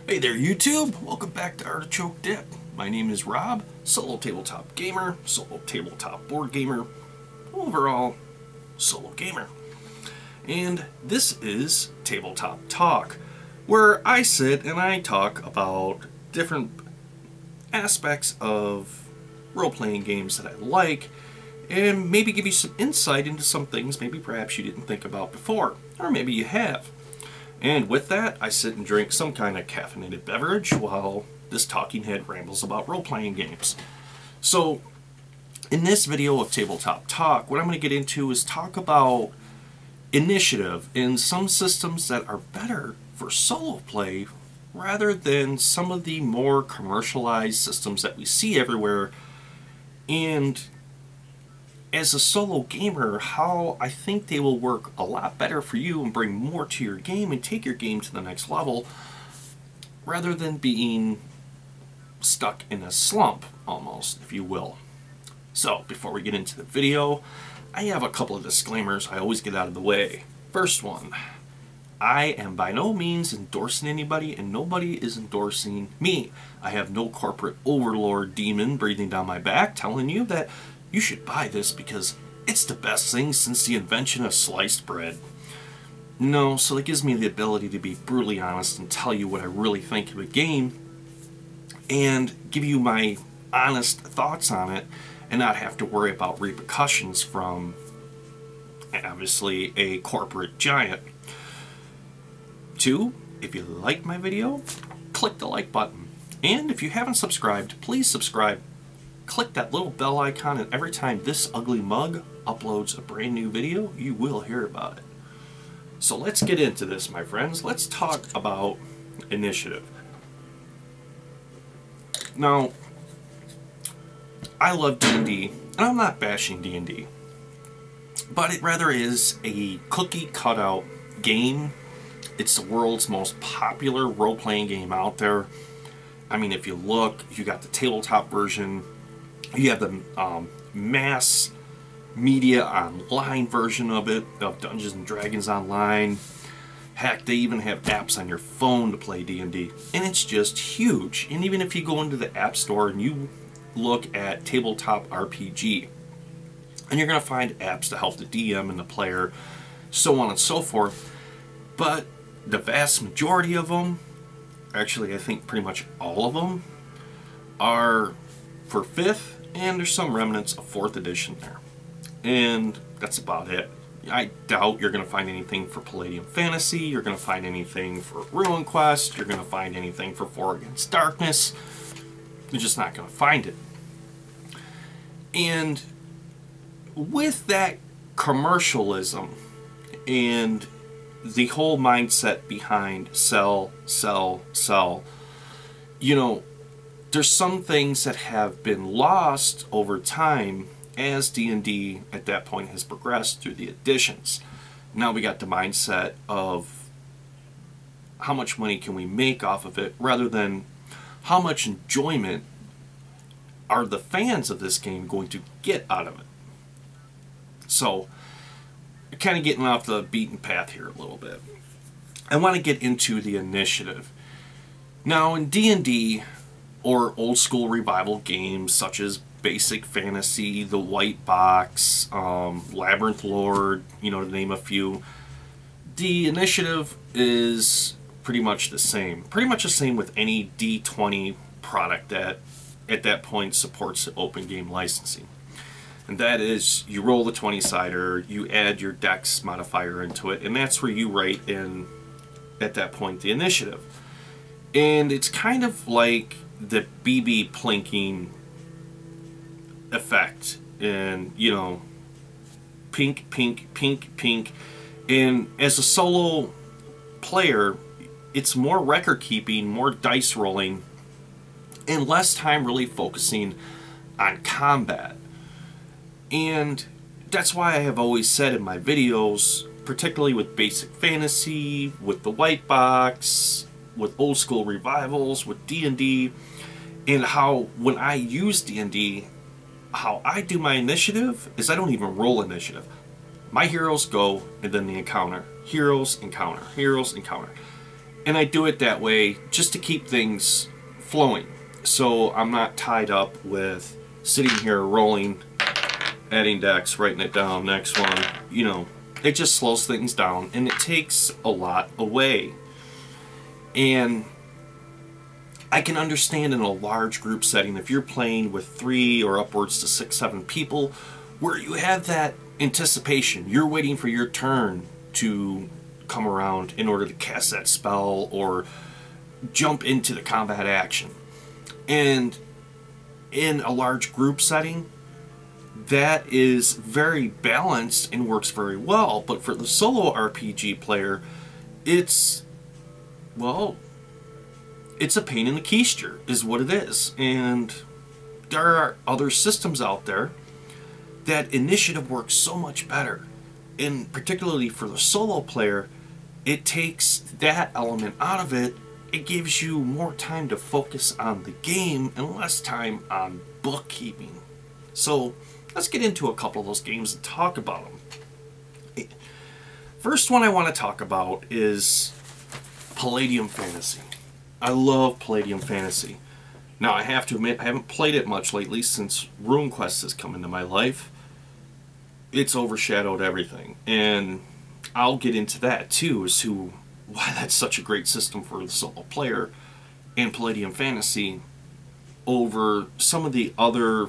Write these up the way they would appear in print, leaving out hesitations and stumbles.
Hey there YouTube, welcome back to Artichoke Dip. My name is Rob, solo tabletop gamer, solo tabletop board gamer, overall solo gamer. And this is Tabletop Talk, where I sit and I talk about different aspects of role-playing games that I like, and maybe give you some insight into some things maybe perhaps you didn't think about before, or maybe you have. And with that, I sit and drink some kind of caffeinated beverage while this talking head rambles about role-playing games. So, in this video of Tabletop Talk, what I'm going to get into is talk about initiative in some systems that are better for solo play rather than some of the more commercialized systems that we see everywhere. And as a solo gamer, how I think they will work a lot better for you and bring more to your game and take your game to the next level rather than being stuck in a slump, almost, if you will. So, before we get into the video, I have a couple of disclaimers I always get out of the way. First one, I am by no means endorsing anybody, and nobody is endorsing me. I have no corporate overlord demon breathing down my back telling you that you should buy this because it's the best thing since the invention of sliced bread. No, so it gives me the ability to be brutally honest and tell you what I really think of a game and give you my honest thoughts on it and not have to worry about repercussions from, obviously, a corporate giant. 2, if you liked my video, click the like button. And if you haven't subscribed, please subscribe. Click that little bell icon, and every time this ugly mug uploads a brand new video, you will hear about it. So let's get into this, my friends. Let's talk about initiative. Now, I love D&D, and I'm not bashing D&D, but it rather is a cookie cutout game. It's the world's most popular role-playing game out there. I mean, if you look, you got the tabletop version. You have the mass media online version of it, of Dungeons and Dragons Online. Heck, they even have apps on your phone to play D&D. And it's just huge. And even if you go into the App Store and you look at Tabletop RPG, and you're going to find apps to help the DM and the player, so on and so forth. But the vast majority of them, actually I think pretty much all of them, are for 5th, and there's some remnants of 4th edition there. And that's about it. I doubt you're going to find anything for Palladium Fantasy, you're going to find anything for Ruin Quest, you're going to find anything for 4 Against Darkness. You're just not going to find it. And with that commercialism and the whole mindset behind sell, sell, sell, you know, there's some things that have been lost over time as D&D at that point has progressed through the editions. Now we got the mindset of how much money can we make off of it rather than how much enjoyment are the fans of this game going to get out of it. So, kind of getting off the beaten path here a little bit. I want to get into the initiative. Now in D&D, or old school revival games such as Basic Fantasy, The White Box, Labyrinth Lord, you know, to name a few, the initiative is pretty much the same. Pretty much the same with any D20 product that at that point supports the open game licensing. And that is, you roll the 20-sider, you add your dex modifier into it, and that's where you write in, at that point, the initiative. And it's kind of like the BB plinking effect, and you know, pink, pink, pink, pink. And as a solo player, it's more record keeping, more dice rolling, and less time really focusing on combat. And that's why I have always said in my videos, particularly with Basic Fantasy, with the White Box, with old school revivals, with D&D, and how when I use D&D, how I do my initiative is I don't even roll initiative. My heroes go and then the encounter. Heroes, encounter. Heroes, encounter. And I do it that way just to keep things flowing. So I'm not tied up with sitting here rolling, adding decks, writing it down, next one. You know, it just slows things down and it takes a lot away. And I can understand in a large group setting, if you're playing with 3 or upwards to 6, 7 people, where you have that anticipation. You're waiting for your turn to come around in order to cast that spell or jump into the combat action. And in a large group setting, that is very balanced and works very well. But for the solo RPG player, it's, well, it's a pain in the keister is what it is. And there are other systems out there that initiative works so much better. And particularly for the solo player, it takes that element out of it. It gives you more time to focus on the game and less time on bookkeeping. So let's get into a couple of those games and talk about them. First one I want to talk about is Palladium Fantasy. I love Palladium Fantasy. Now I have to admit I haven't played it much lately since RuneQuest has come into my life. It's overshadowed everything, and I'll get into that too as to why that's such a great system for the solo player and Palladium Fantasy over some of the other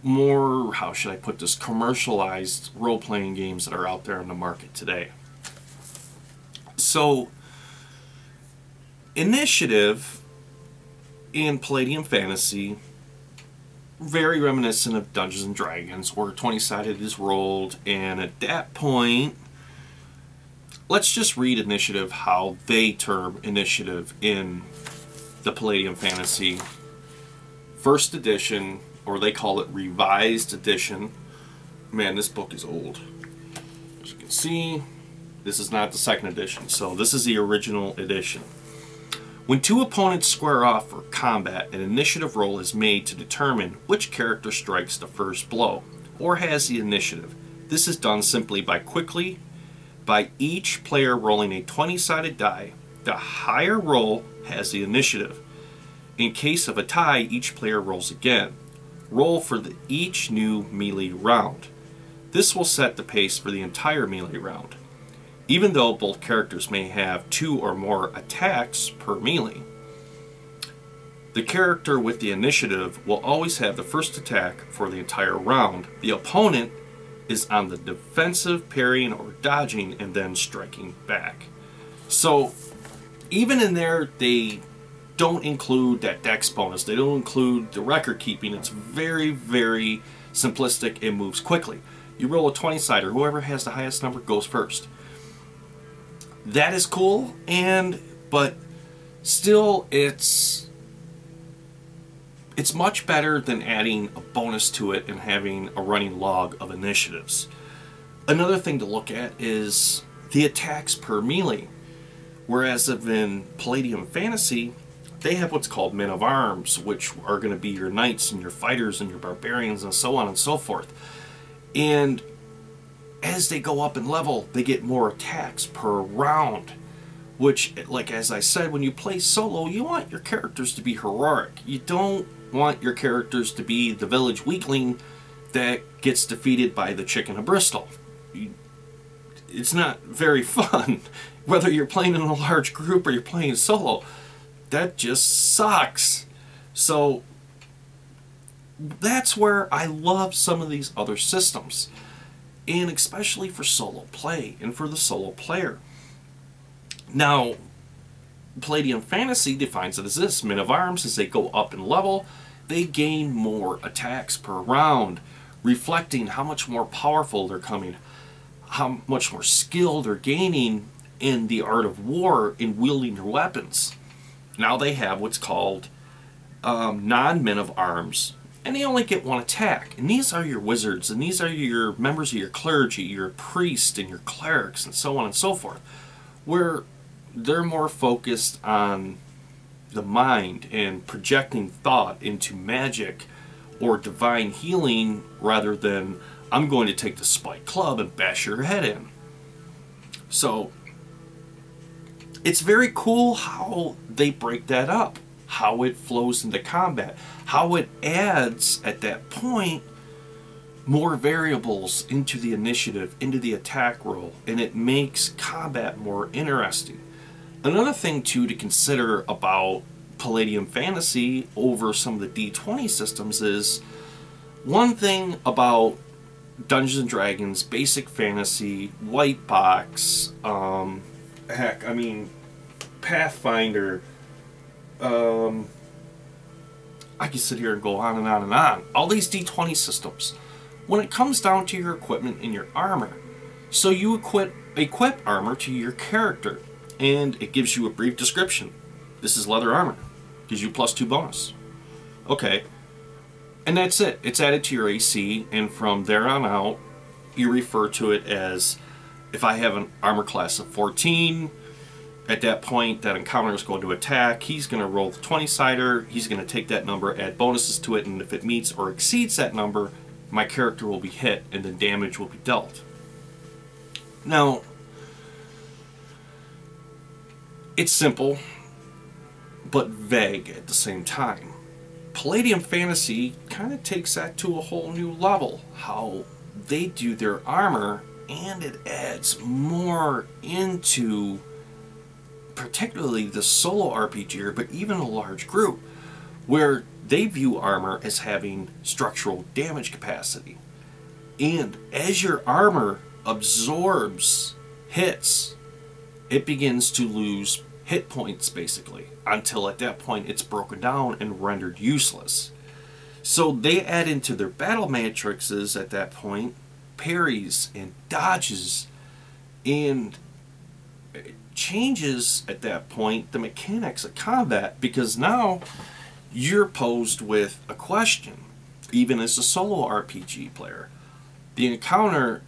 more, how should I put this, commercialized role-playing games that are out there in the market today. So initiative in Palladium Fantasy, very reminiscent of Dungeons and Dragons, where 20-sided is rolled, and at that point, let's just read initiative, how they term initiative in the Palladium Fantasy first edition, or they call it revised edition. Man, this book is old. As you can see, this is not the second edition, so this is the original edition. When 2 opponents square off for combat, an initiative roll is made to determine which character strikes the first blow, or has the initiative. This is done simply by each player rolling a 20-sided die. The higher roll has the initiative. In case of a tie, each player rolls again. Roll for each new melee round. This will set the pace for the entire melee round, even though both characters may have 2 or more attacks per melee. The character with the initiative will always have the first attack for the entire round. The opponent is on the defensive, parrying or dodging, and then striking back. So even in there, they don't include that dex bonus. They don't include the record keeping. It's very, very simplistic and moves quickly. You roll a 20-sider. Whoever has the highest number goes first. That is cool, but still it's much better than adding a bonus to it and having a running log of initiatives. Another thing to look at is the attacks per melee. Whereas in Palladium Fantasy, they have what's called men of arms, which are going to be your knights and your fighters and your barbarians and so on and so forth. And as they go up in level, they get more attacks per round, which, like as I said, when you play solo, you want your characters to be heroic. You don't want your characters to be the village weakling that gets defeated by the chicken of Bristol. It's not very fun, whether you're playing in a large group or you're playing solo. That just sucks. So that's where I love some of these other systems, and especially for solo play and for the solo player. Now, Palladium Fantasy defines it as this: men of arms, as they go up in level, they gain more attacks per round, reflecting how much more powerful they're coming, how much more skill they're gaining in the art of war in wielding their weapons. Now they have what's called non-men of arms, and they only get 1 attack. And these are your wizards, and these are your members of your clergy, your priests, and your clerics, and so on and so forth, where they're more focused on the mind and projecting thought into magic or divine healing, rather than, I'm going to take the spike club and bash your head in. So it's very cool how they break that up, how it flows into combat, how it adds at that point more variables into the initiative, into the attack roll, and it makes combat more interesting. Another thing too to consider about Palladium Fantasy over some of the D20 systems is, one thing about Dungeons and Dragons, Basic Fantasy, White Box, heck, I mean, Pathfinder, I can sit here and go on and on and on. All these D20 systems, when it comes down to your equipment and your armor, so you equip armor to your character, and it gives you a brief description. This is leather armor. Gives you +2 bonus. Okay. And that's it. It's added to your AC, and from there on out, you refer to it as, if I have an armor class of 14, at that point, that encounter is going to attack. He's going to roll the 20-sider. He's going to take that number, add bonuses to it, and if it meets or exceeds that number, my character will be hit, and then damage will be dealt. Now, it's simple, but vague at the same time. Palladium Fantasy kind of takes that to a whole new level, how they do their armor, and it adds more into particularly the solo RPGer, but even a large group, where they view armor as having structural damage capacity. And as your armor absorbs hits, it begins to lose hit points, basically, until at that point it's broken down and rendered useless. So they add into their battle matrices at that point parries and dodges, and it changes at that point the mechanics of combat, because now you're posed with a question, even as a solo RPG player. The encounter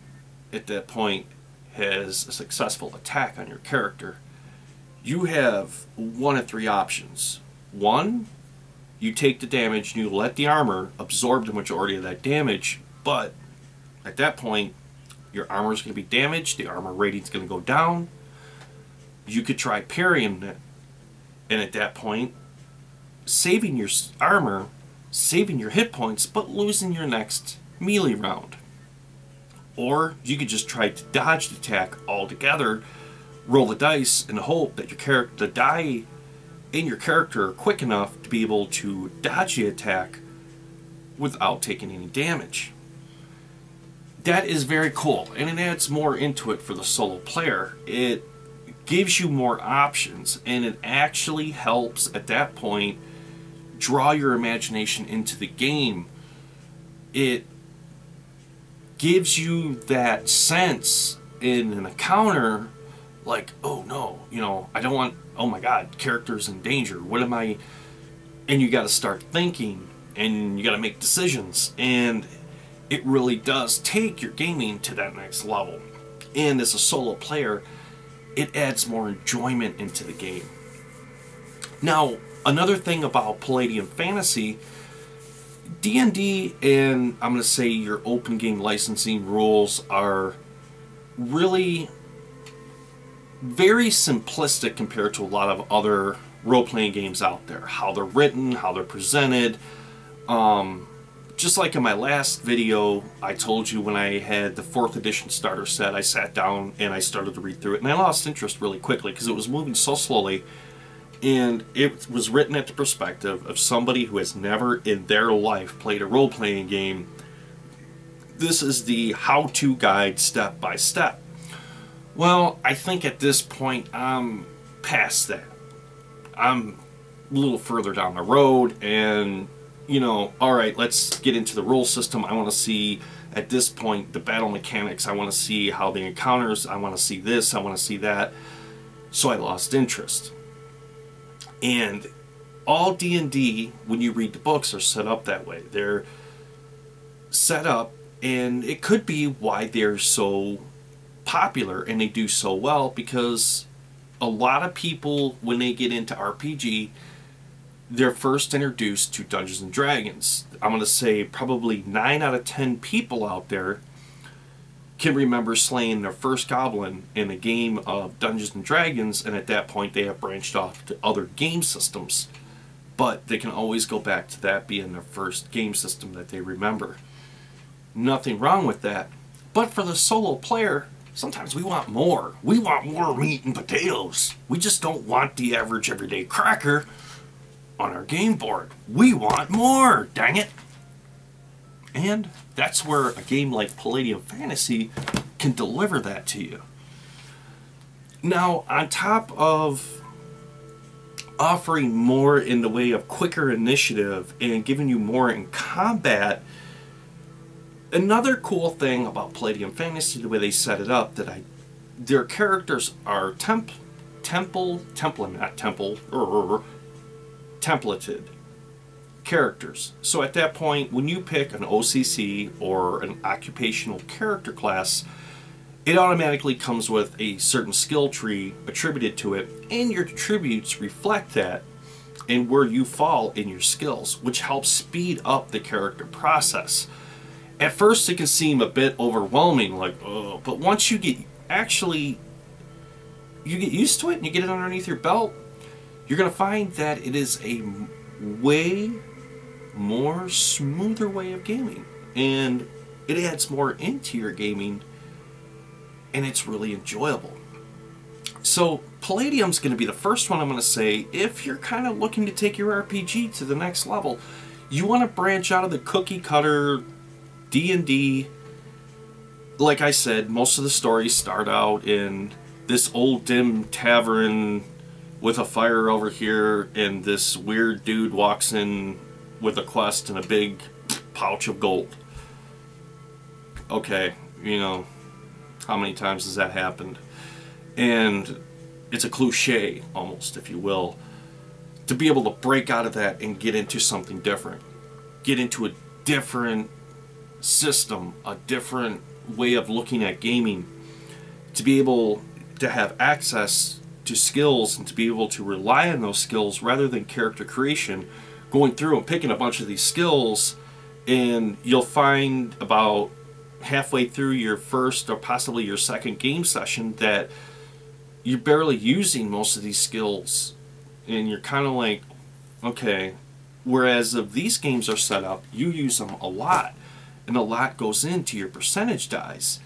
at that point has a successful attack on your character. You have one of 3 options. One, you take the damage and you let the armor absorb the majority of that damage, but at that point, your armor is going to be damaged, the armor rating is going to go down. You could try parrying it, and at that point, saving your armor, saving your hit points, but losing your next melee round. Or you could just try to dodge the attack altogether, roll the dice, and hope that the die in your character are quick enough to be able to dodge the attack without taking any damage. That is very cool, and it adds more into it for the solo player. It gives you more options, and it actually helps at that point draw your imagination into the game. It gives you that sense in an encounter, like, oh no, you know, I don't want, oh my god, character's in danger, what am I, and you got to start thinking, and you got to make decisions, and it really does take your gaming to that next level. And as a solo player, it adds more enjoyment into the game. Now, another thing about Palladium Fantasy, D&D and I'm going to say your open game licensing rules are really very simplistic compared to a lot of other role-playing games out there. How they're written, how they're presented. Just like in my last video, I told you when I had the 4th edition starter set, I sat down and I started to read through it, and I lost interest really quickly because it was moving so slowly, and it was written at the perspective of somebody who has never in their life played a role-playing game. This is the how-to guide step by step. Well, I think at this point I'm past that. I'm a little further down the road, and you know, alright, let's get into the rule system. I want to see, at this point, the battle mechanics. I want to see how the encounters, I want to see this, I want to see that. So I lost interest. And all D&D, when you read the books, are set up that way. They're set up, and it could be why they're so popular and they do so well, because a lot of people, when they get into RPG, they're first introduced to Dungeons and Dragons. I'm going to say probably 9 out of 10 people out there can remember slaying their first goblin in a game of Dungeons and Dragons, and at that point they have branched off to other game systems. But they can always go back to that being their first game system that they remember. Nothing wrong with that. But for the solo player, sometimes we want more. We want more meat and potatoes. We just don't want the average everyday cracker on our game board. We want more, dang it. And that's where a game like Palladium Fantasy can deliver that to you. Now, on top of offering more in the way of quicker initiative and giving you more in combat, another cool thing about Palladium Fantasy, the way they set it up, their characters are templated characters. So at that point, when you pick an OCC or an occupational character class, it automatically comes with a certain skill tree attributed to it, and your attributes reflect that and where you fall in your skills, which helps speed up the character process. At first it can seem a bit overwhelming, like, oh, but once you get used to it and you get it underneath your belt, you're going to find that it is a way more smoother way of gaming, and it adds more into your gaming, and it's really enjoyable. So Palladium's going to be the first one I'm going to say if you're kind of looking to take your RPG to the next level. You want to branch out of the cookie cutter D&D. Like I said, most of the stories start out in this old dim tavern with a fire over here, and this weird dude walks in with a quest and a big pouch of gold. Okay, you know, how many times has that happened? And it's a cliche, almost, if you will, to be able to break out of that and get into something different. Get into a different system, a different way of looking at gaming. To be able to have access to skills and to be able to rely on those skills rather than character creation, going through and picking a bunch of these skills, and you'll find about halfway through your first or possibly your second game session that you're barely using most of these skills, and you're kind of like, okay. Whereas if these games are set up, you use them a lot, and a lot goes into your percentage dice,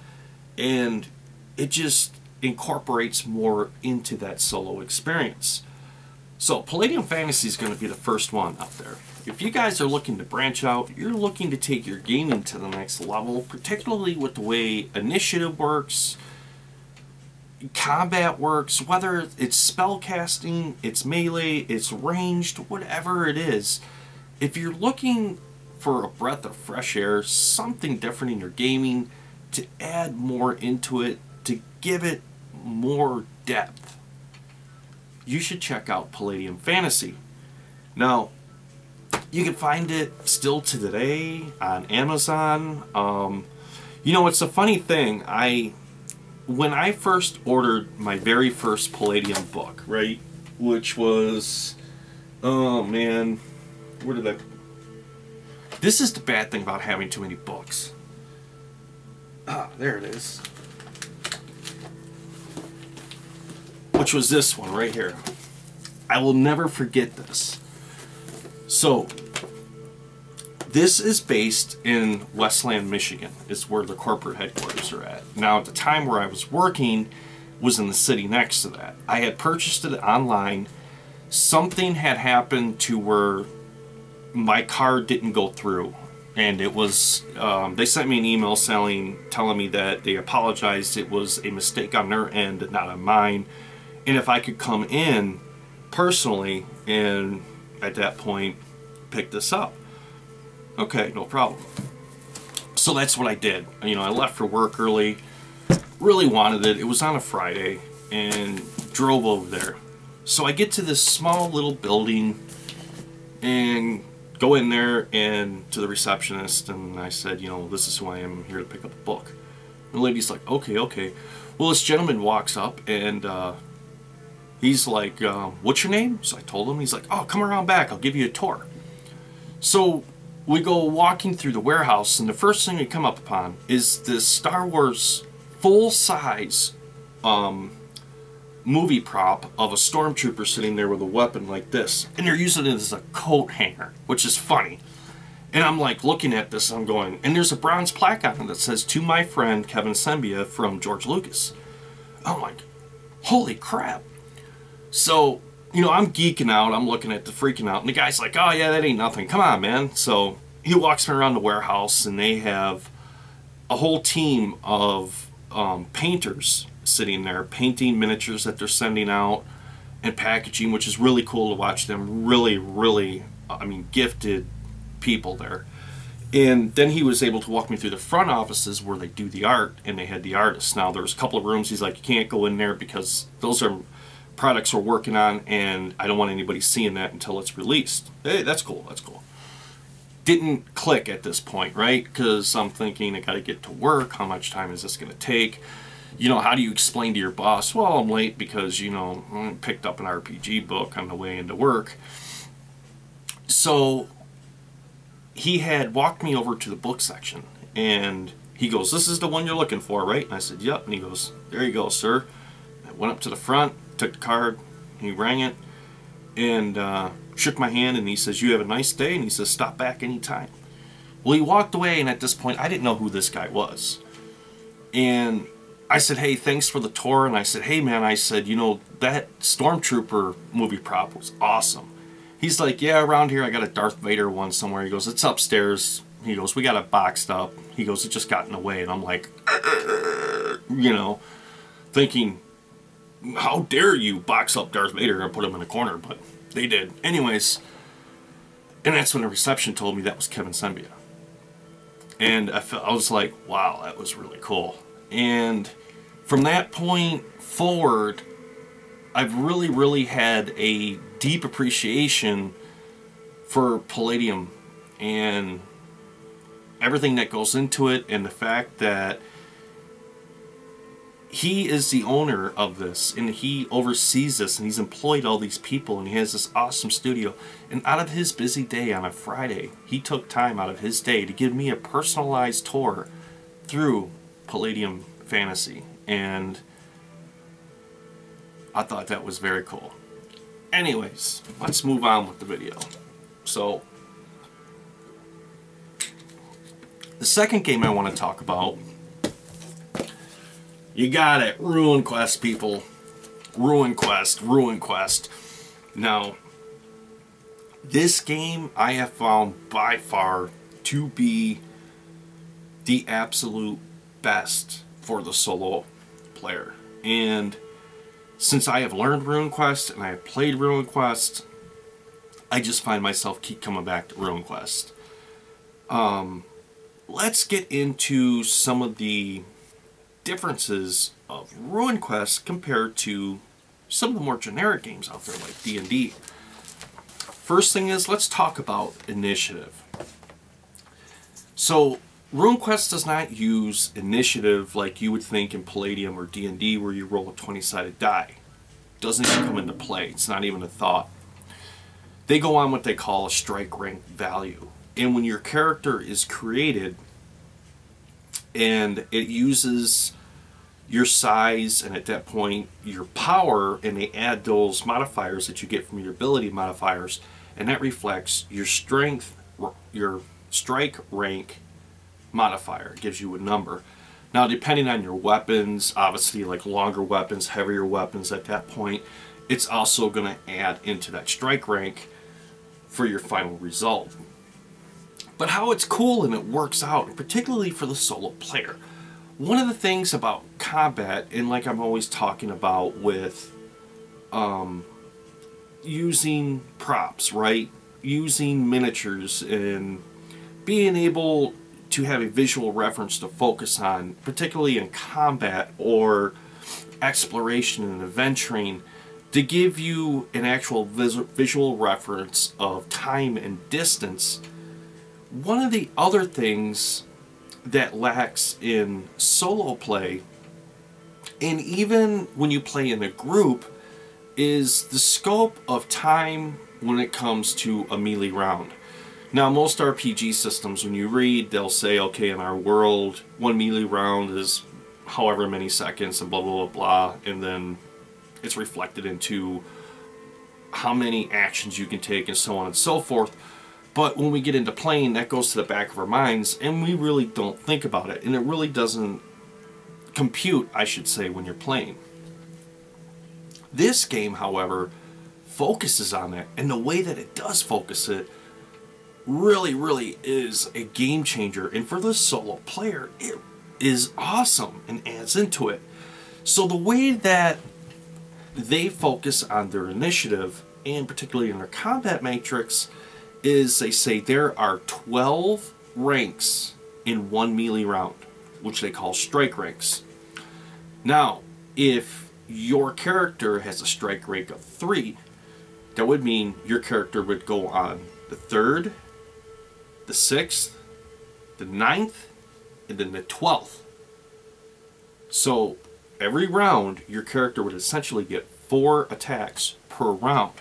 and it just incorporates more into that solo experience. So Palladium Fantasy is going to be the first one out there. If you guys are looking to branch out, you're looking to take your gaming to the next level, particularly with the way initiative works, combat works, whether it's spell casting, it's melee, it's ranged, whatever it is. If you're looking for a breath of fresh air, something different in your gaming, to add more into it, to give it more depth, you should check out Palladium Fantasy. Now, you can find it still to today on Amazon. You know, it's a funny thing. When I first ordered my very first Palladium book, right, which was, oh man, where did I... This is the bad thing about having too many books. Ah, there it is. Which was this one right here. I will never forget this. So, this is based in Westland, Michigan, is where the corporate headquarters are at. Now, at the time where I was working was in the city next to that. I had purchased it online. Something had happened to where my card didn't go through. And it was, they sent me an email telling me that they apologized. It was a mistake on their end, not on mine. And if I could come in personally and at that point pick this up. Okay, no problem. So that's what I did. You know, I left for work early, really wanted it. It was on a Friday, and drove over there. So I get to this small little building and go in there and to the receptionist, and I said, you know, this is who I am. I'm here to pick up a book. The lady's like, okay, okay. Well, this gentleman walks up and he's like, what's your name? So I told him. He's like, oh, come around back. I'll give you a tour. So we go walking through the warehouse, and the first thing we come up upon is this Star Wars full-size movie prop of a stormtrooper sitting there with a weapon like this, and they're using it as a coat hanger, which is funny. And I'm like looking at this, I'm going, and there's a bronze plaque on it that says, "To my friend Kevin Sembia from George Lucas." I'm like, holy crap. So, you know, I'm geeking out, I'm looking at the freaking out, and the guy's like, "Oh yeah, that ain't nothing, come on man." So he walks me around the warehouse, and they have a whole team of painters sitting there painting miniatures that they're sending out and packaging, which is really cool to watch them. Really, I mean, gifted people there. And then he was able to walk me through the front offices where they do the art, and they had the artists. Now there's a couple of rooms, he's like, "You can't go in there because those are products we're working on, and I don't want anybody seeing that until it's released." Hey, that's cool, that's cool. Didn't click at this point, right? Because I'm thinking, I gotta get to work, how much time is this gonna take? You know, how do you explain to your boss, "Well, I'm late because, you know, I picked up an RPG book on the way into work." So he had walked me over to the book section, and he goes, "This is the one you're looking for, right?" And I said, "Yep." And he goes, "There you go, sir." I went up to the front, took the card, he rang it, and shook my hand, and he says, "You have a nice day," and he says, "Stop back anytime." Well, he walked away, and at this point, I didn't know who this guy was. And I said, "Hey, thanks for the tour." And I said, "Hey man," I said, "you know, that Stormtrooper movie prop was awesome." He's like, "Yeah, around here I got a Darth Vader one somewhere." He goes, "It's upstairs." He goes, "We got it boxed up." He goes, "It just got in the way." And I'm like, you know, thinking, how dare you box up Darth Vader and put him in a corner, but they did. Anyways, and that's when the reception told me that was Kevin Sembia. And I was like, wow, that was really cool. And from that point forward, I've really had a deep appreciation for Palladium and everything that goes into it, and the fact that he is the owner of this, and he oversees this, and he's employed all these people, and he has this awesome studio. And out of his busy day on a Friday, he took time out of his day to give me a personalized tour through Palladium Fantasy, and I thought that was very cool. Anyways, let's move on with the video. So, the second game I want to talk about, you got it, Ruin Quest, people. Ruin Quest, Ruin Quest. Now, this game I have found by far to be the absolute best for the solo player. And since I have learned Ruin Quest and I have played Ruin Quest, I just find myself keep coming back to Ruin Quest. Let's get into some of the differences of Ruin Quest compared to some of the more generic games out there like D&D. First thing is, let's talk about initiative. So Ruin Quest does not use initiative like you would think in Palladium or D&D, where you roll a 20-sided die. It doesn't even come into play. It's not even a thought. They go on what they call a strike rank value. And when your character is created and it uses your size and at that point your power, and they add those modifiers that you get from your ability modifiers, and that reflects your strength, your strike rank modifier. It gives you a number. Now, depending on your weapons, obviously like longer weapons, heavier weapons, at that point it's also going to add into that strike rank for your final result. But how it's cool and it works out, particularly for the solo player. One of the things about combat, and like I'm always talking about with using props, right? Using miniatures and being able to have a visual reference to focus on, particularly in combat or exploration and adventuring, to give you an actual visual reference of time and distance. One of the other things that lacks in solo play, and even when you play in a group, is the scope of time when it comes to a melee round. Now, most RPG systems, when you read, they'll say, okay, in our world, one melee round is however many seconds and blah blah blah blah, and then it's reflected into how many actions you can take and so on and so forth. But when we get into playing, that goes to the back of our minds and we really don't think about it, and it really doesn't compute, I should say, when you're playing. This game, however, focuses on that, and the way that it does focus it really is a game changer, and for the solo player it is awesome and adds into it. So the way that they focus on their initiative, and particularly in their combat matrix, is they say there are 12 ranks in one melee round, which they call strike ranks. Now, if your character has a strike rank of 3, that would mean your character would go on the 3rd, the 6th, the 9th, and then the 12th. So every round, your character would essentially get 4 attacks per round.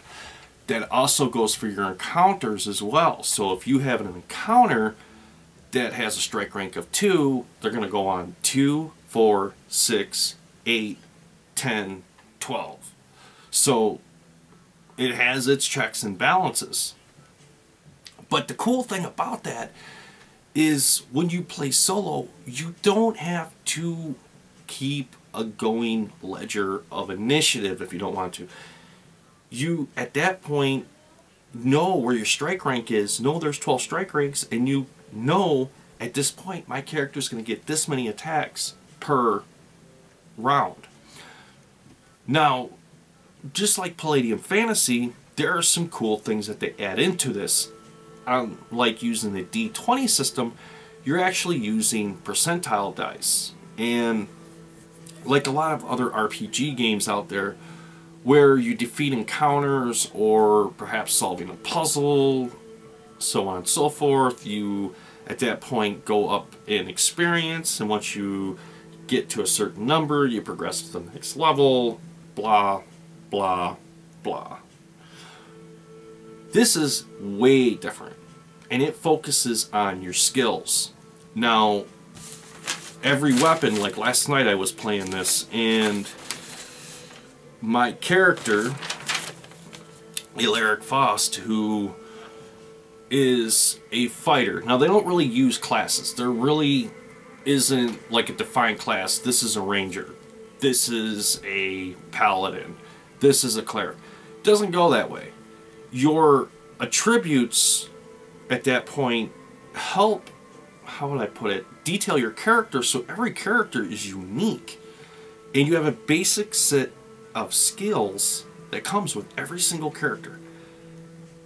That also goes for your encounters as well. So if you have an encounter that has a strike rank of 2, they're going to go on 2, 4, 6, 8, 10, 12. So it has its checks and balances. But the cool thing about that is when you play solo, you don't have to keep a going ledger of initiative if you don't want to. You, at that point, know where your strike rank is, know there's 12 strike ranks, and you know at this point my character's going to get this many attacks per round. Now, just like Palladium Fantasy, there are some cool things that they add into this. Like using the D20 system, you're actually using percentile dice. And like a lot of other RPG games out there, where you defeat encounters or perhaps solving a puzzle, so on and so forth, you at that point go up in experience, and once you get to a certain number, you progress to the next level, blah, blah, blah. This is way different, and it focuses on your skills. Now, every weapon, like last night I was playing this, and my character, Ilaric Faust, who is a fighter. Now, they don't really use classes. There really isn't like a defined class. This is a ranger. This is a paladin. This is a cleric. It doesn't go that way. Your attributes at that point help, how would I put it, detail your character, so every character is unique. And you have a basic set of skills that comes with every single character,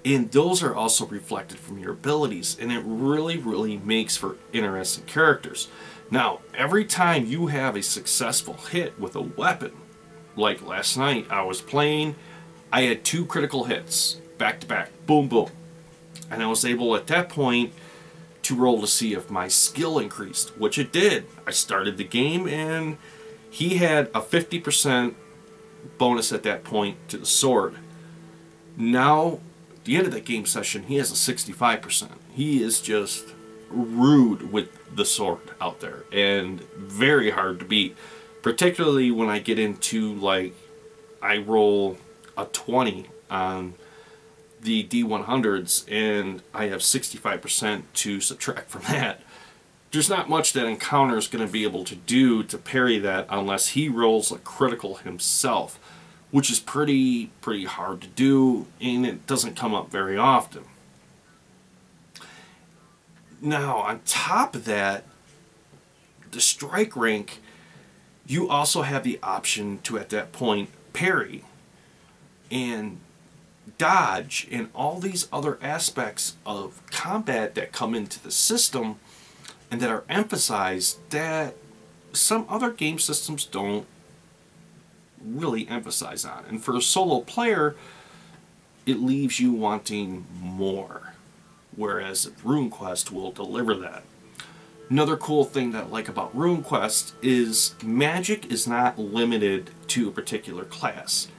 and those are also reflected from your abilities, and it really makes for interesting characters. Now, every time you have a successful hit with a weapon, like last night I was playing, I had 2 critical hits back to back, boom boom, and I was able at that point to roll to see if my skill increased, which it did. I started the game and he had a 50% bonus at that point to the sword. Now, at the end of that game session, he has a 65%. He is just rude with the sword out there and very hard to beat, particularly when I get into, like, I roll a 20 on the D100s and I have 65% to subtract from that. There's not much that Encounter is going to be able to do to parry that unless he rolls a critical himself, which is pretty hard to do, and it doesn't come up very often. Now, on top of that, the strike rank, you also have the option to, at that point, parry and dodge and all these other aspects of combat that come into the system and that are emphasized that some other game systems don't really emphasize on. And for a solo player, it leaves you wanting more, whereas RuneQuest will deliver that. Another cool thing that I like about RuneQuest is magic is not limited to a particular class.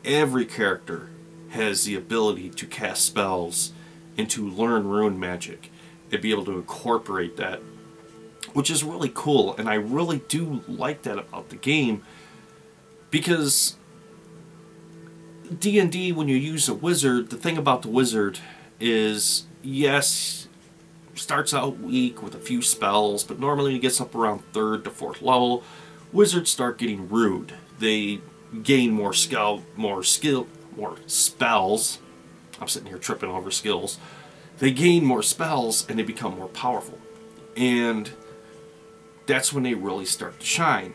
Every character has the ability to cast spells and to learn rune magic and be able to incorporate that which is really cool, and I really do like that about the game, because D&D, when you use a wizard, the thing about the wizard is, yes, starts out weak with a few spells, but normally when he gets up around 3rd to 4th level, wizards start getting rude. They gain more spells. I'm sitting here tripping over skills. They gain more spells and they become more powerful. And that's when they really start to shine.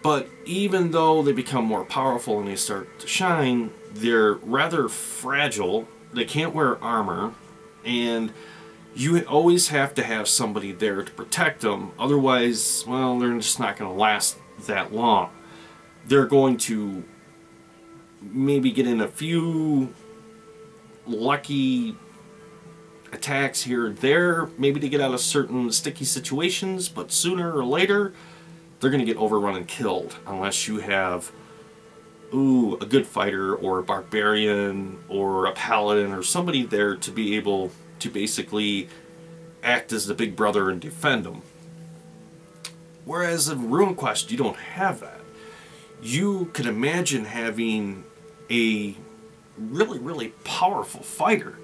But even though they become more powerful and they start to shine, they're rather fragile. They can't wear armor, and you always have to have somebody there to protect them. Otherwise, well, they're just not going to last that long. They're going to maybe get in a few lucky attacks here and there, maybe to get out of certain sticky situations, but sooner or later, they're going to get overrun and killed unless you have, a good fighter or a barbarian or a paladin or somebody there to be able to basically act as the big brother and defend them. Whereas in RuneQuest, you don't have that. You could imagine having a really, really powerful fighter,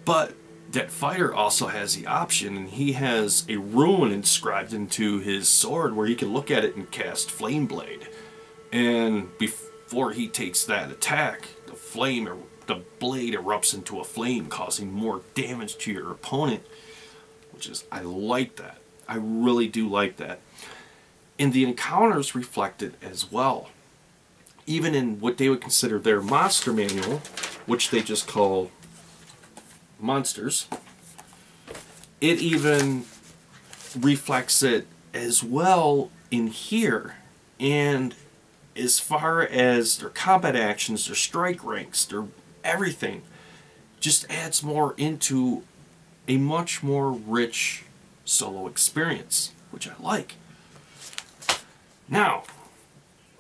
but that fighter also has the option, and he has a rune inscribed into his sword where he can look at it and cast Flame Blade. And before he takes that attack, the blade erupts into a flame, causing more damage to your opponent. Which is, I like that. I really do like that. And the encounters reflect it as well. Even in what they would consider their monster manual, which they just call monsters, it even reflects it as well in here. And as far as their combat actions, their strike ranks, their everything, just adds more into a much more rich solo experience, which I like. Now,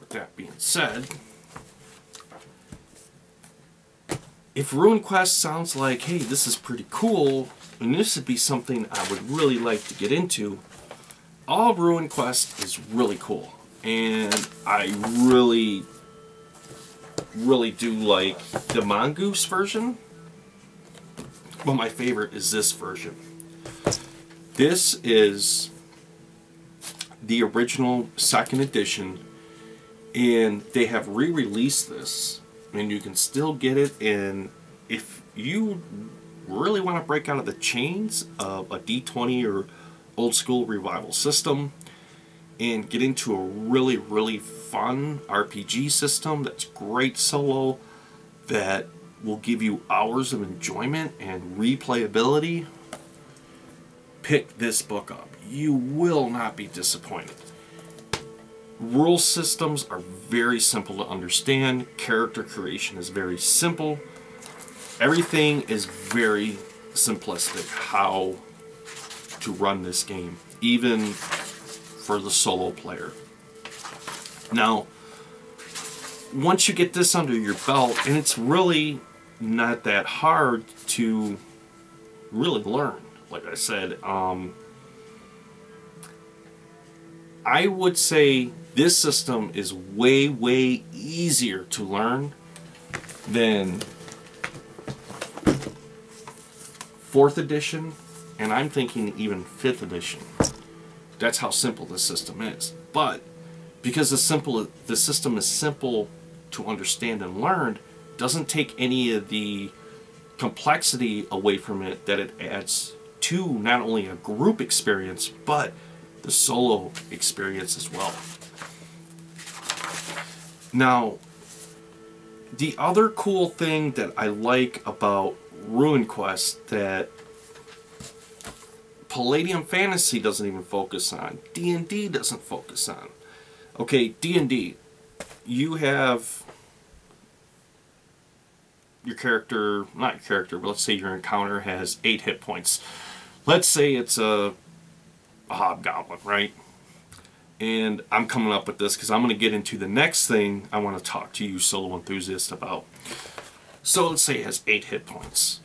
with that being said, if RuneQuest sounds like, hey, this is pretty cool, and this would be something I would really like to get into, all RuneQuest is really cool. And I really, really do like the Mongoose version. But my favorite is this version. This is the original 2nd edition, and they have re-released this, and you can still get it. And if you really want to break out of the chains of a D20 or old school revival system and get into a really, really fun RPG system that's great solo, that will give you hours of enjoyment and replayability, pick this book up. You will not be disappointed. Rule systems are very simple to understand. Character creation is very simple. Everything is very simplistic how to run this game, even for the solo player. Now, once you get this under your belt, and it's really not that hard to really learn, like I said, I would say this system is way, way easier to learn than 4th edition, and I'm thinking even 5th edition. That's how simple this system is. But because the system is simple to understand and learn, doesn't take any of the complexity away from it that it adds to not only a group experience, but the solo experience as well. Now, the other cool thing that I like about RuneQuest that Palladium Fantasy doesn't even focus on, D&D doesn't focus on. Okay, D&D, you have your character, not your character, but let's say your encounter has 8 hit points. Let's say it's a hobgoblin, right? And I'm coming up with this because I'm going to get into the next thing I want to talk to you solo enthusiasts about. So let's say it has 8 hit points.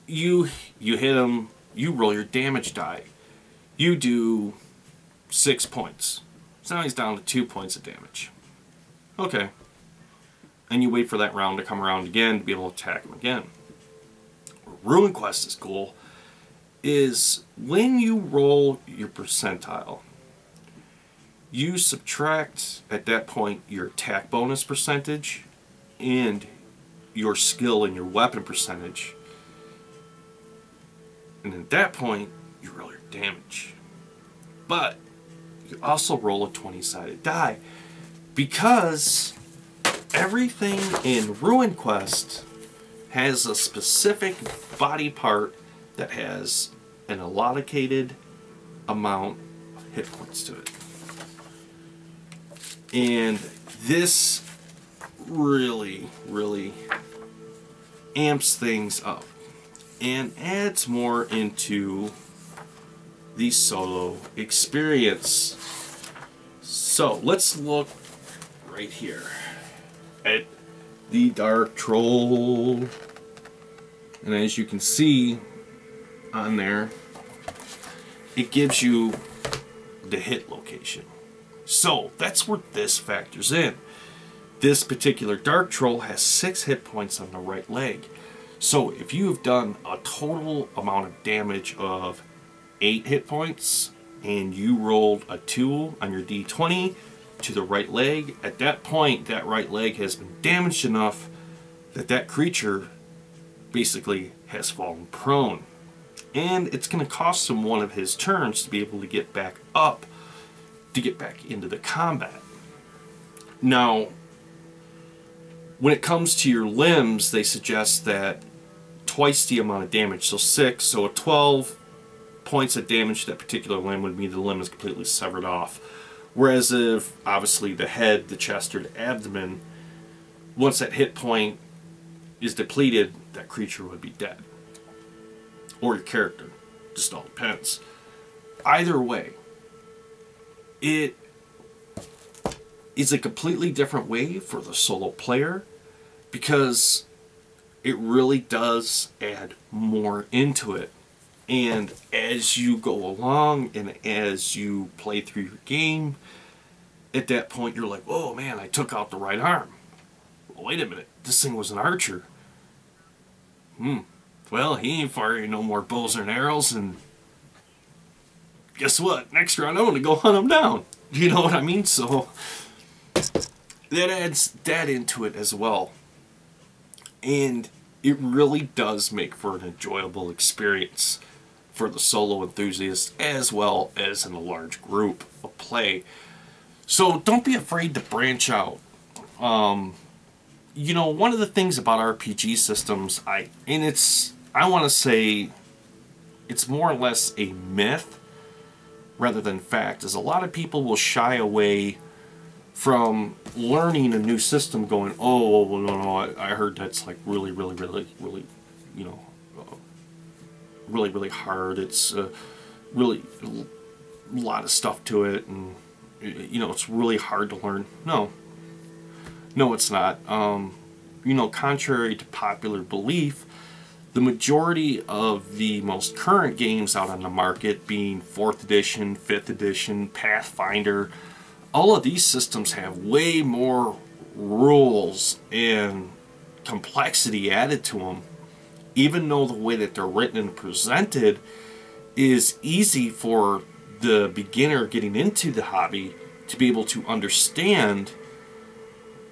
You hit him, you roll your damage die. you do 6 points. So now he's down to 2 points of damage. Okay. And you wait for that round to come around again to be able to attack him again. Where Ruin Quest is cool is when you roll your percentile, you subtract at that point your attack bonus percentage and your skill and your weapon percentage. And at that point, you roll your damage. But you also roll a 20-sided die because everything in Ruin Quest has a specific body part that has an allocated amount of hit points to it. And this really, really amps things up and adds more into the solo experience. So let's look right here at the Dark Troll, and as you can see on there, it gives you the hit location. So that's where this factors in. This particular Dark Troll has 6 hit points on the right leg. So if you have done a total amount of damage of 8 hit points and you rolled a 2 on your d20 to the right leg, at that point that right leg has been damaged enough that that creature basically has fallen prone. And it's going to cost him one of his turns to be able to get back up, to get back into the combat. Now, when it comes to your limbs, they suggest that twice the amount of damage, so 6, so a 12 points of damage to that particular limb would mean the limb is completely severed off. Whereas if, obviously, the head, the chest, or the abdomen, once that hit point is depleted, that creature would be dead. Or your character. Just all depends. Either way, it is a completely different way for the solo player because it really does add more into it. And as you go along and as you play through your game, at that point you're like, oh man, I took out the right arm. Well, wait a minute, this thing was an archer. Well, he ain't firing no more bows and arrows, and guess what? Next round I'm going to go hunt him down. You know what I mean? So that adds that into it as well. And it really does make for an enjoyable experience for the solo enthusiast as well as in a large group of play. So don't be afraid to branch out. You know, one of the things about RPG systems, I want to say it's more or less a myth rather than fact, is a lot of people will shy away from learning a new system going, oh, well, no, I heard that's like really, you know, really hard. It's really a lot of stuff to it, and you know, it's really hard to learn. No, it's not. You know, contrary to popular belief, the majority of the most current games out on the market, being 4th edition, 5th edition, Pathfinder, all of these systems have way more rules and complexity added to them, even though the way that they're written and presented is easy for the beginner getting into the hobby to be able to understand.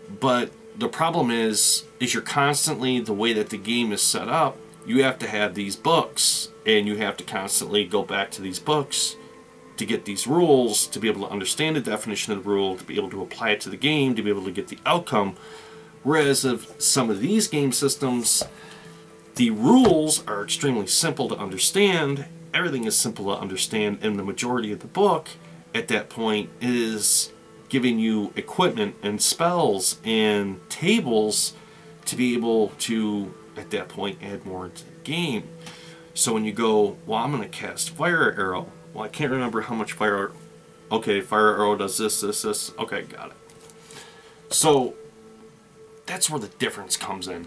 But the problem is you're constantly, the way that the game is set up, you have to have these books, and you have to constantly go back to these books to get these rules, to be able to understand the definition of the rule, to be able to apply it to the game, to be able to get the outcome. Whereas of some of these game systems, the rules are extremely simple to understand, everything is simple to understand, and the majority of the book at that point is giving you equipment and spells and tables to be able to, at that point, add more into the game. So when you go, well, I'm going to cast Fire Arrow. Well, I can't remember how much Fire... Okay, Fire Arrow does this. Okay, got it. So that's where the difference comes in.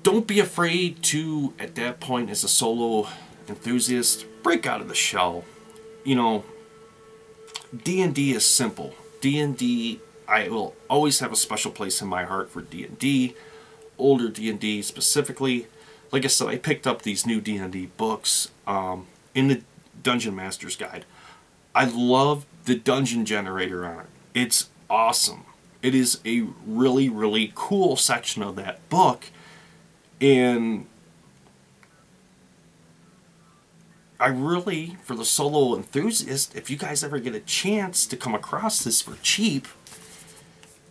Don't be afraid to, at that point, as a solo enthusiast, break out of the shell. You know, D&D is simple. D&D, I will always have a special place in my heart for D&D, older D&D specifically. Like I said, I picked up these new D&D books in the Dungeon Master's Guide. I love the dungeon generator on it. It's awesome. It is a really, really cool section of that book. And I really, for the solo enthusiast, if you guys ever get a chance to come across this for cheap,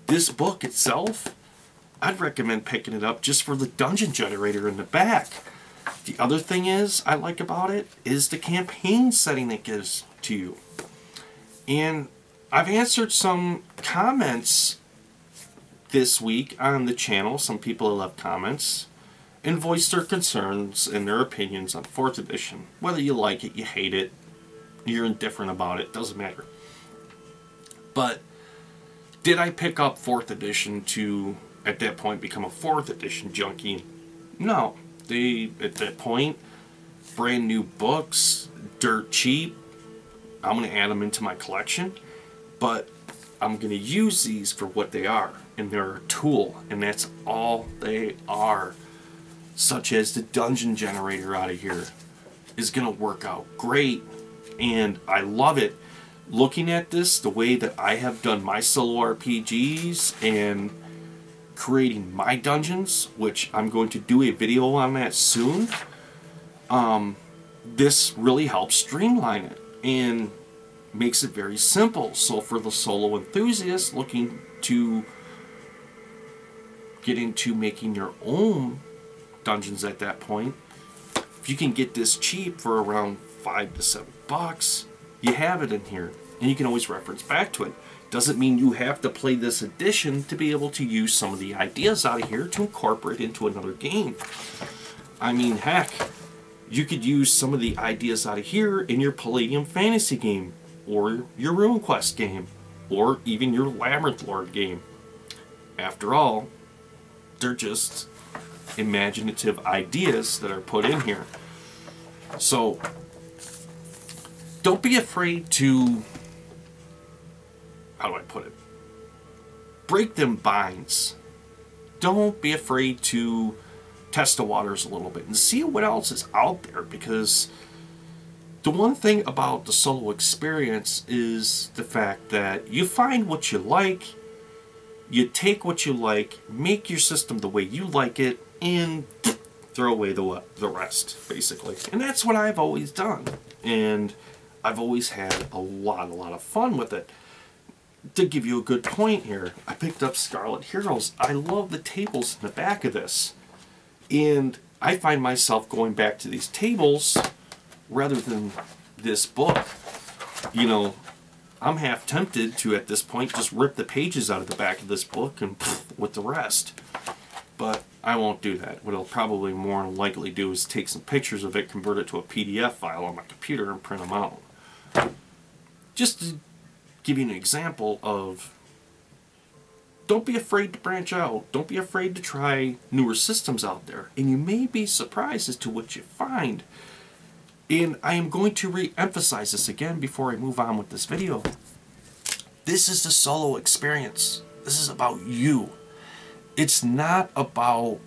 this book itself, I'd recommend picking it up just for the dungeon generator in the back. The other thing I like about it is the campaign setting it gives to you. And I've answered some comments this week on the channel. Some people have left comments and voiced their concerns and their opinions on 4th edition. Whether you like it, you hate it, you're indifferent about it, doesn't matter. But did I pick up 4th edition to, at that point, become a 4th edition junkie? No. At that point, brand new books, dirt cheap. I'm going to add them into my collection, but I'm going to use these for what they are, and they're a tool, and that's all they are. Such as the dungeon generator out of here is going to work out great, and I love it. Looking at this, the way that I have done my solo RPGs and creating my dungeons, which I'm going to do a video on that soon, this really helps streamline it and makes it very simple. So for the solo enthusiast looking to get into making your own dungeons at that point, if you can get this cheap for around $5 to $7, you have it in here, and you can always reference back to it. Doesn't mean you have to play this edition to be able to use some of the ideas out of here to incorporate into another game. I mean, heck, you could use some of the ideas out of here in your Palladium Fantasy game, or your RuneQuest game, or even your Labyrinth Lord game. After all, they're just imaginative ideas that are put in here. So don't be afraid to, how do I put it, break them binds. Don't be afraid to test the waters a little bit and see what else is out there, because the one thing about the solo experience is the fact that you find what you like, you take what you like, make your system the way you like it, and throw away the rest, basically. And that's what I've always done. And I've always had a lot of fun with it. To give you a good point here, I picked up Scarlet Heroes. I love the tables in the back of this. And I find myself going back to these tables rather than this book. You know, I'm half tempted to, at this point, just rip the pages out of the back of this book and with the rest. But I won't do that. What I'll probably more than likely do is take some pictures of it, convert it to a PDF file on my computer, and print them out. Just to give you an example of, don't be afraid to branch out. Don't be afraid to try newer systems out there. And you may be surprised as to what you find. And I am going to re-emphasize this again before I move on with this video. This is the solo experience. This is about you. It's not about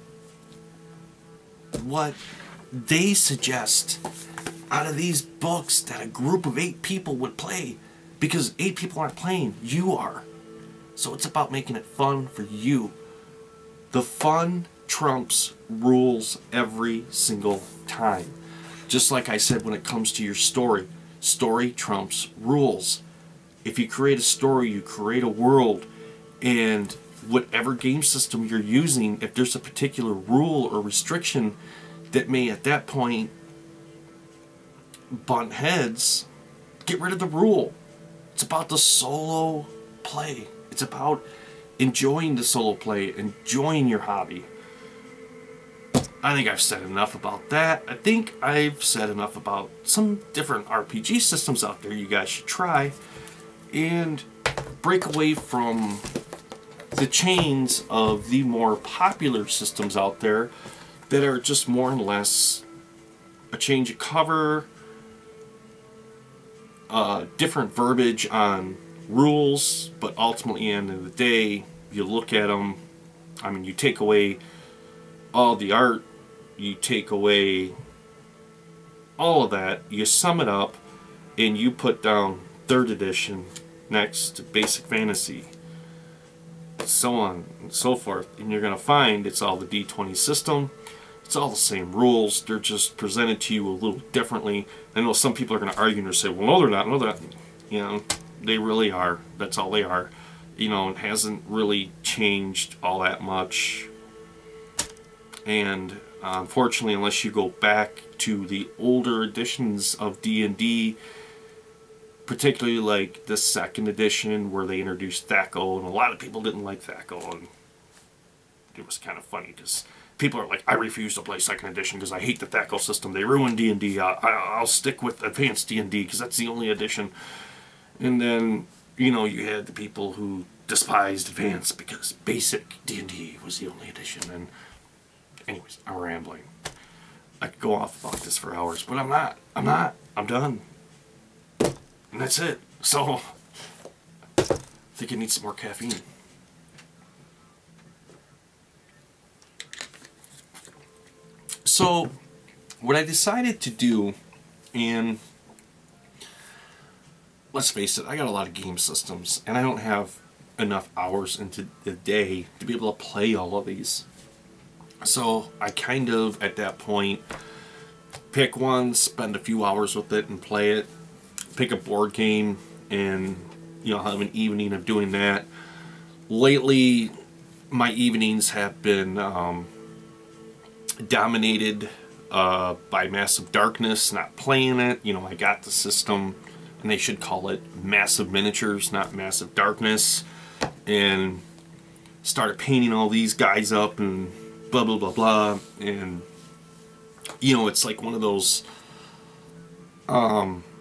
what they suggest out of these books that a group of 8 people would play, because 8 people aren't playing, you are. So it's about making it fun for you. The fun trumps rules every single time. Just like I said when it comes to your story, story trumps rules. If you create a story, you create a world, and whatever game system you're using, if there's a particular rule or restriction that may at that point butt heads, get rid of the rule. It's about the solo play. It's about enjoying the solo play, enjoying your hobby. I think I've said enough about that. I think I've said enough about some different RPG systems out there you guys should try, and break away from the chains of the more popular systems out there that are just more and less a change of cover, different verbiage on rules, but ultimately, at the end of the day, you look at them. I mean, you take away all the art, you take away all of that, you sum it up, and you put down 3rd edition next to basic fantasy, so on and so forth, and you're going to find it's all the D20 system. It's all the same rules. They're just presented to you a little differently. I know some people are going to argue and say, well, no, they're not. No, they're not. You know, they really are. That's all they are. You know, it hasn't really changed all that much. And unfortunately, unless you go back to the older editions of D&D, particularly like the 2nd edition where they introduced THAC0, and a lot of people didn't like THAC0, and it was kind of funny because people are like, I refuse to play 2nd edition because I hate the THAC0 system. They ruined D&D. I'll stick with advanced D&D because that's the only edition. And then, you know, you had the people who despised advanced because basic D&D was the only edition. And anyways, I'm rambling. I could go off about this for hours, but I'm not. I'm done. And that's it. So, I think I need some more caffeine. So, what I decided to do, and let's face it, I got a lot of game systems, and I don't have enough hours into the day to be able to play all of these. So, I kind of, at that point, pick one, spend a few hours with it and play it, pick a board game, and, you know, have an evening of doing that. Lately, my evenings have been dominated by Massive Darkness, not playing it. You know, I got the system, and they should call it Massive Miniatures, not Massive Darkness, and started painting all these guys up and blah blah blah blah. And you know, it's like one of those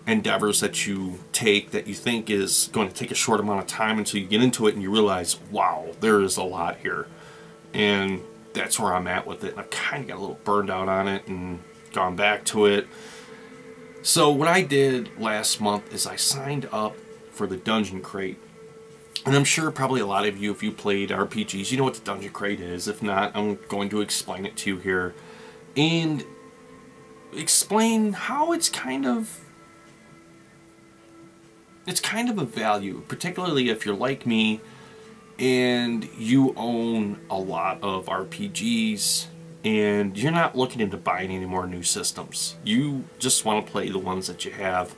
endeavors that you take that you think is going to take a short amount of time until you get into it and you realize, wow, there is a lot here. And that's where I'm at with it. And I've kind of got a little burned out on it and gone back to it. So what I did last month is I signed up for the Dungeon Crate. And I'm sure probably a lot of you, if you played RPGs, you know what the Dungeon Crate is. If not, I'm going to explain it to you here. And explain how it's kind of a value, particularly if you're like me and you own a lot of RPGs and you're not looking into buying any more new systems. You just want to play the ones that you have,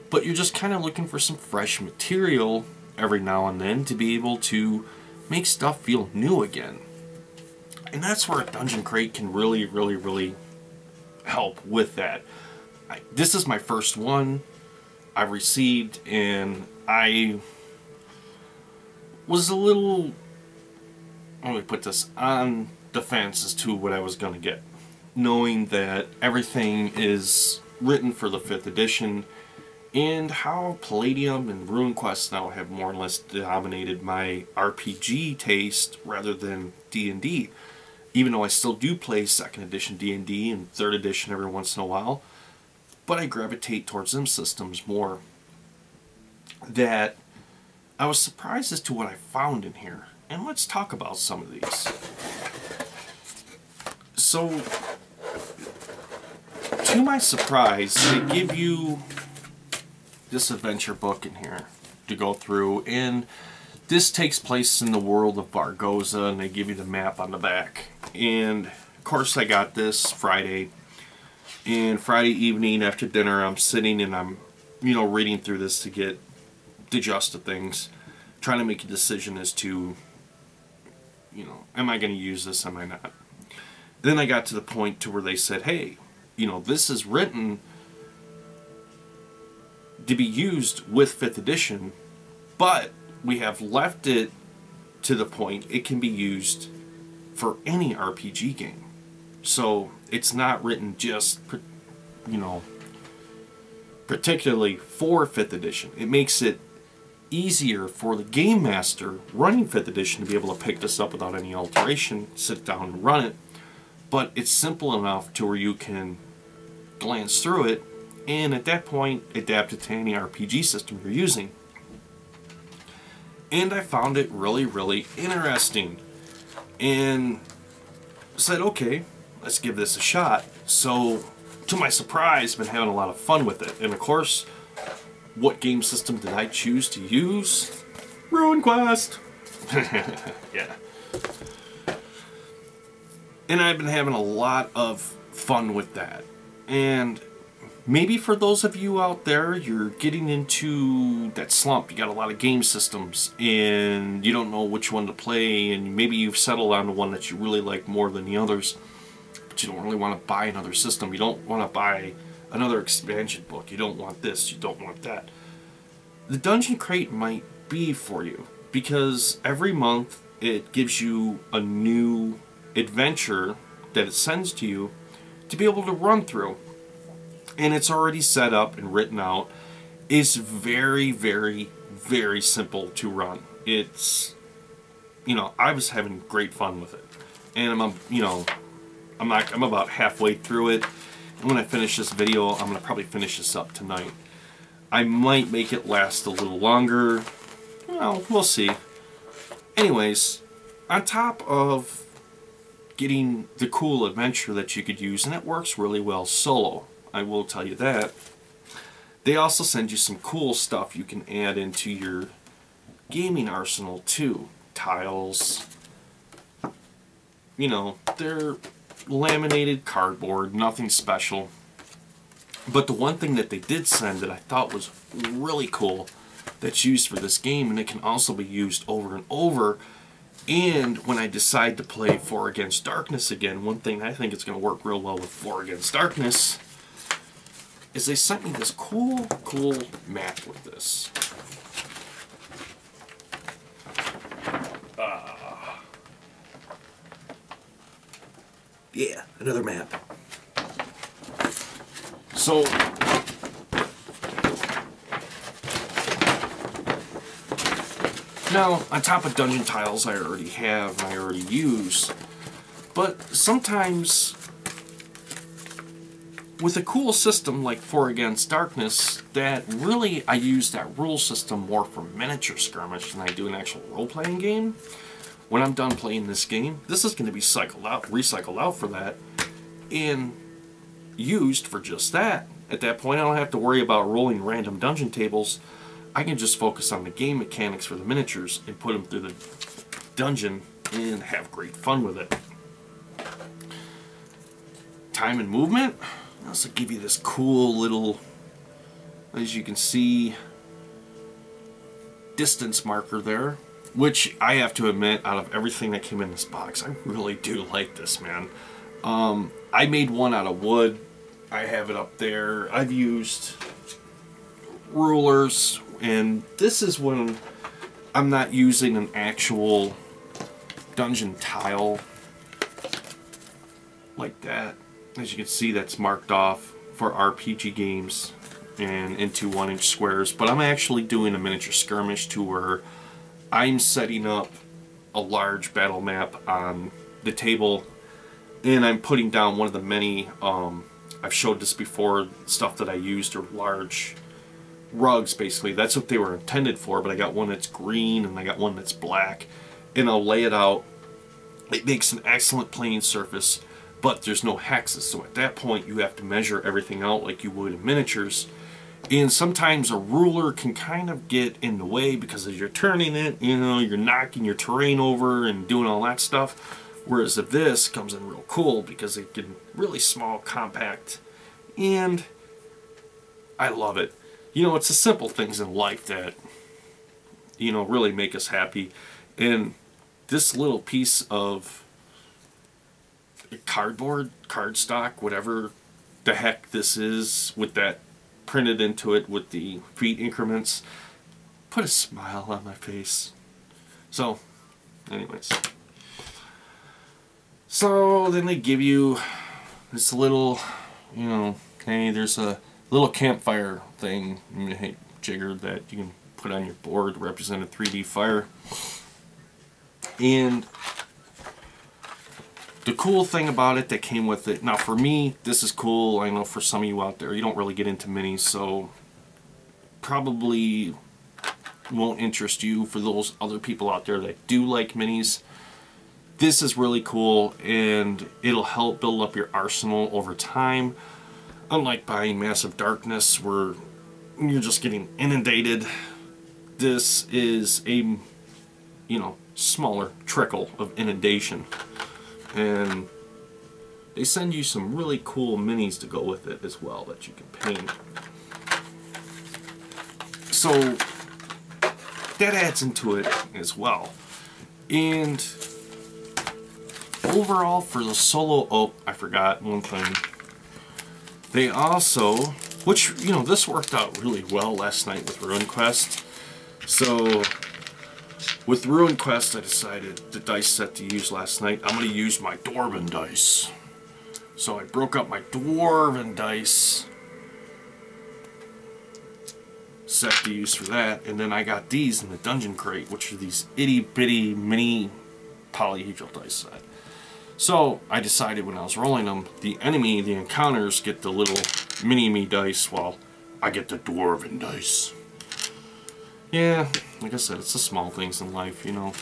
but you're just kind of looking for some fresh material every now and then to be able to make stuff feel new again. And that's where a Dungeon Crate can really, really, really help with that. This is my first one I received, and I was a little, let me put this, on the fence as to what I was going to get, knowing that everything is written for the 5th edition, and how Palladium and RuneQuest now have more or less dominated my RPG taste rather than D&D. Even though I still do play 2nd edition D&D and 3rd edition every once in a while, but I gravitate towards them systems more. That I was surprised as to what I found in here. And let's talk about some of these. So, to my surprise, they give you this adventure book in here to go through, and this takes place in the world of Bargoza, and they give you the map on the back. And of course I got this Friday, and Friday evening after dinner I'm sitting and I'm, you know, reading through this to get the gist of things, trying to make a decision as to, you know, am I going to use this, am I not? Then I got to the point to where they said, hey, you know, this is written to be used with 5th edition, but we have left it to the point it can be used for any RPG game. So it's not written just, you know, particularly for 5th edition. It makes it easier for the game master running 5th edition to be able to pick this up without any alteration, sit down and run it. But it's simple enough to where you can glance through it, and at that point adapt it to any RPG system you're using. And I found it really, really interesting, and said, okay, let's give this a shot. So, to my surprise, I've been having a lot of fun with it. And of course, what game system did I choose to use? Ruin Quest! Yeah. And I've been having a lot of fun with that. And maybe for those of you out there, you're getting into that slump. You got a lot of game systems and you don't know which one to play, and maybe you've settled on the one that you really like more than the others, but you don't really want to buy another system. You don't want to buy another expansion book. You don't want this, you don't want that. The Dungeon Crate might be for you, because every month it gives you a new adventure that it sends to you to be able to run through. And it's already set up and written out. It's very, very, very simple to run. It's, you know, I was having great fun with it. And I'm about halfway through it. And when I finish this video, I'm going to probably finish this up tonight. I might make it last a little longer. Well, we'll see. Anyways, on top of getting the cool adventure that you could use, and it works really well solo, I will tell you that, they also send you some cool stuff you can add into your gaming arsenal too. Tiles, you know, they're laminated cardboard, nothing special. But the one thing that they did send that I thought was really cool that's used for this game, and it can also be used over and over, and when I decide to play 4 Against Darkness again, one thing I think is going to work real well with 4 Against Darkness is they sent me this cool map with this. Yeah, another map. So, now, on top of dungeon tiles I already have and I already use, but sometimes with a cool system like 4 Against Darkness, that really I use that rule system more for miniature skirmish than I do an actual role-playing game. When I'm done playing this game, this is going to be recycled out for that, and used for just that. At that point, I don't have to worry about rolling random dungeon tables. I can just focus on the game mechanics for the miniatures and put them through the dungeon and have great fun with it. Time and movement. I also give you this cool little, as you can see, distance marker there, which I have to admit, out of everything that came in this box, I really do like this, man. I made one out of wood. I have it up there. I've used rulers, and this is when I'm not using an actual dungeon tile like that. As you can see, that's marked off for RPG games and into 1-inch squares, but I'm actually doing a miniature skirmish to where I'm setting up a large battle map on the table, and I'm putting down one of the many, I've showed this before, stuff that I used are large rugs, basically. That's what they were intended for, but I got one that's green and I got one that's black, and I'll lay it out. It makes an excellent playing surface, but there's no hexes, so at that point you have to measure everything out like you would in miniatures. And sometimes a ruler can kind of get in the way, because as you're turning it, you know, you're knocking your terrain over and doing all that stuff. Whereas if this comes in real cool, because it can really small, compact, and I love it. You know, it's the simple things in life that, you know, really make us happy. And this little piece of cardboard, cardstock, whatever the heck this is, with that printed into it with the feet increments, put a smile on my face. So, anyways. So then they give you this little, you know, hey, there's a little campfire thing, jigger, that you can put on your board to represent a 3D fire. And the cool thing about it that came with it, now for me, this is cool. I know for some of you out there, you don't really get into minis, so probably won't interest you. For those other people out there that do like minis, this is really cool, and it'll help build up your arsenal over time. Unlike buying Massive Darkness, where you're just getting inundated, this is a, you know, smaller trickle of inundation. And they send you some really cool minis to go with it as well that you can paint. So that adds into it as well. And overall for the solo, oh, I forgot one thing. They also, which, you know, this worked out really well last night with Ruin Quest. So with Ruin Quest, I decided the dice set to use last night, I'm going to use my Dwarven dice. So I broke up my Dwarven dice set to use for that, and then I got these in the dungeon crate, which are these itty bitty mini polyhedral dice set. So I decided when I was rolling them, the enemy, the encounters, get the little mini-me dice while I get the Dwarven dice. Yeah, like I said, it's the small things in life, you know.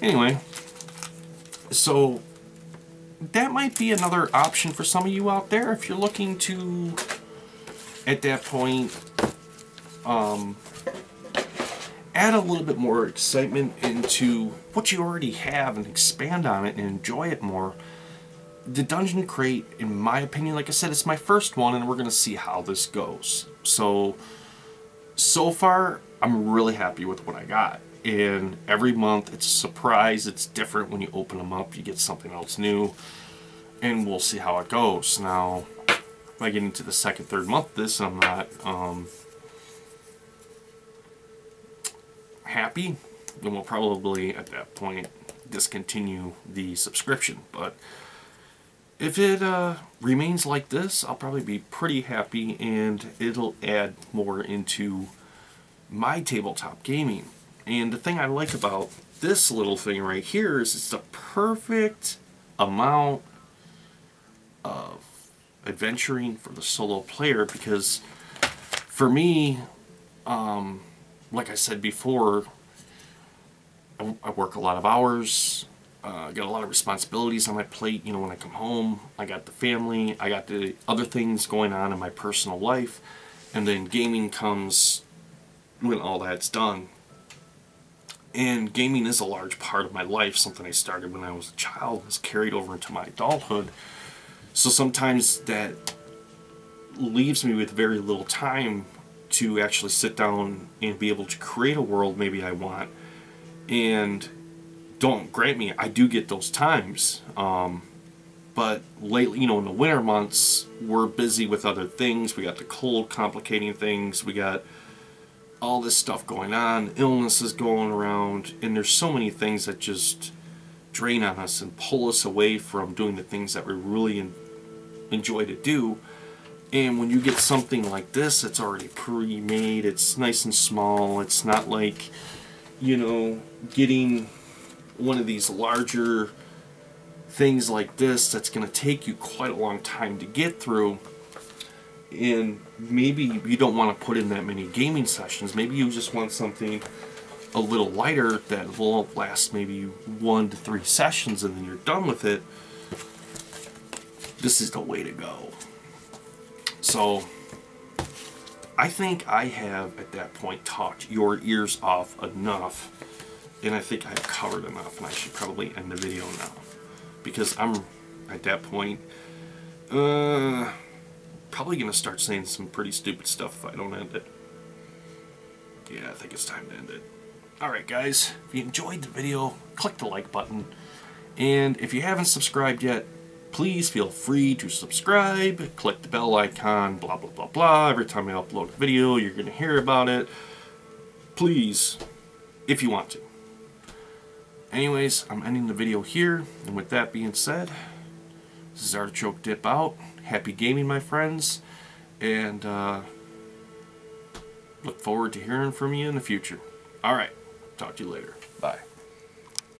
Anyway, so that might be another option for some of you out there if you're looking to, at that point, add a little bit more excitement into what you already have and expand on it and enjoy it more. The Dungeon Crate, in my opinion, like I said, it's my first one, and we're going to see how this goes. So far, I'm really happy with what I got. And every month, it's a surprise. It's different when you open them up. You get something else new. And we'll see how it goes. Now, if I get into the second, third month of this, I'm not happy, then we'll probably, at that point, discontinue the subscription. But if it remains like this, I'll probably be pretty happy, and it'll add more into my tabletop gaming. And the thing I like about this little thing right here is it's the perfect amount of adventuring for the solo player, because for me, like I said before, I work a lot of hours, got a lot of responsibilities on my plate. You know, when I come home, I got the family, I got the other things going on in my personal life, and then gaming comes when all that's done. And gaming is a large part of my life, something I started when I was a child, has carried over into my adulthood. So sometimes that leaves me with very little time to actually sit down and be able to create a world maybe I want. And don't grant me, I do get those times. But lately, you know, in the winter months, we're busy with other things. We got the cold complicating things. We got all this stuff going on, illnesses going around, and there's so many things that just drain on us and pull us away from doing the things that we really enjoy to do. And when you get something like this, it's already pre-made, it's nice and small, it's not like, you know, getting one of these larger things like this that's going to take you quite a long time to get through. And maybe you don't want to put in that many gaming sessions. Maybe you just want something a little lighter that will last maybe 1 to 3 sessions and then you're done with it. This is the way to go. So I think I have at that point talked your ears off enough, and I think I've covered enough, and I should probably end the video now, because I'm at that point probably gonna start saying some pretty stupid stuff if I don't end it. Yeah, I think it's time to end it. Alright guys, if you enjoyed the video, click the like button, and if you haven't subscribed yet, please feel free to subscribe, click the bell icon, blah blah blah blah. Every time I upload a video, you're gonna hear about it. Please, if you want to. Anyways, I'm ending the video here, and with that being said, this is Artichoke Dip out. Happy gaming, my friends, and look forward to hearing from you in the future. Alright, talk to you later. Bye.